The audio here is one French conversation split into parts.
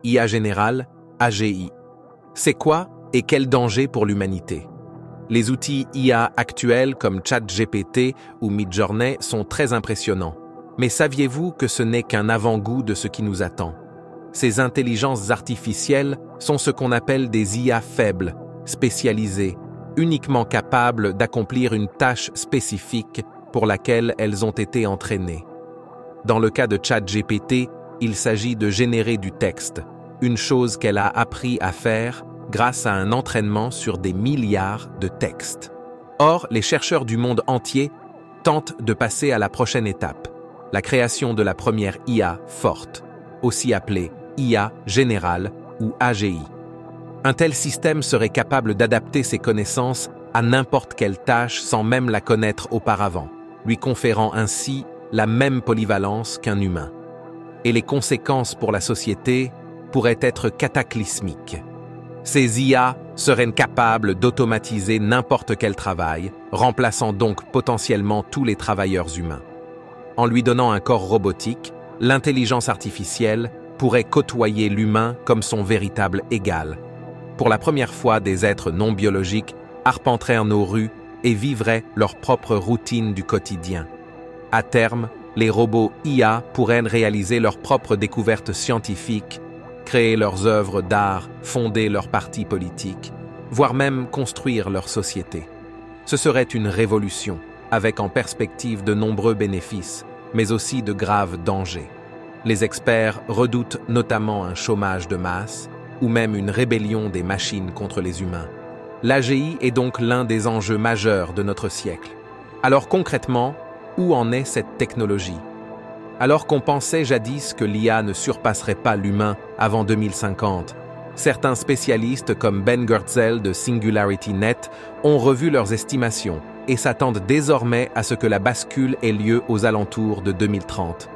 IA générale, AGI. C'est quoi et quel danger pour l'humanité? Les outils IA actuels comme ChatGPT ou Midjourney sont très impressionnants. Mais saviez-vous que ce n'est qu'un avant-goût de ce qui nous attend? Ces intelligences artificielles sont ce qu'on appelle des IA faibles, spécialisées, uniquement capables d'accomplir une tâche spécifique pour laquelle elles ont été entraînées. Dans le cas de ChatGPT, il s'agit de générer du texte, une chose qu'elle a appris à faire grâce à un entraînement sur des milliards de textes. Or, les chercheurs du monde entier tentent de passer à la prochaine étape, la création de la première IA forte, aussi appelée IA générale ou AGI. Un tel système serait capable d'adapter ses connaissances à n'importe quelle tâche sans même la connaître auparavant, lui conférant ainsi la même polyvalence qu'un humain. Et les conséquences pour la société pourraient être cataclysmiques. Ces IA seraient capables d'automatiser n'importe quel travail, remplaçant donc potentiellement tous les travailleurs humains. En lui donnant un corps robotique, l'intelligence artificielle pourrait côtoyer l'humain comme son véritable égal. Pour la première fois, des êtres non biologiques arpenteraient nos rues et vivraient leur propre routine du quotidien. À terme, les robots IA pourraient réaliser leurs propres découvertes scientifiques, créer leurs œuvres d'art, fonder leurs partis politiques, voire même construire leur société. Ce serait une révolution, avec en perspective de nombreux bénéfices, mais aussi de graves dangers. Les experts redoutent notamment un chômage de masse, ou même une rébellion des machines contre les humains. L'AGI est donc l'un des enjeux majeurs de notre siècle. Alors concrètement, où en est cette technologie? Alors qu'on pensait jadis que l'IA ne surpasserait pas l'humain avant 2050, certains spécialistes comme Ben Goertzel de SingularityNet ont revu leurs estimations et s'attendent désormais à ce que la bascule ait lieu aux alentours de 2030.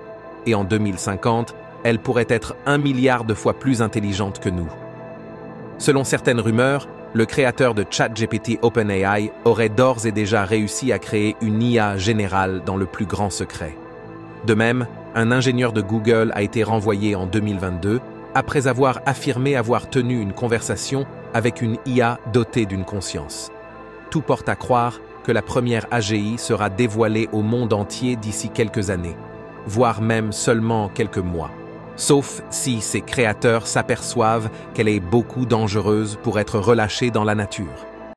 Et en 2050, elle pourrait être 1 milliard de fois plus intelligente que nous. Selon certaines rumeurs, le créateur de ChatGPT OpenAI aurait d'ores et déjà réussi à créer une IA générale dans le plus grand secret. De même, un ingénieur de Google a été renvoyé en 2022 après avoir affirmé avoir tenu une conversation avec une IA dotée d'une conscience. Tout porte à croire que la première AGI sera dévoilée au monde entier d'ici quelques années, voire même seulement quelques mois. Sauf si ses créateurs s'aperçoivent qu'elle est beaucoup dangereuse pour être relâchée dans la nature.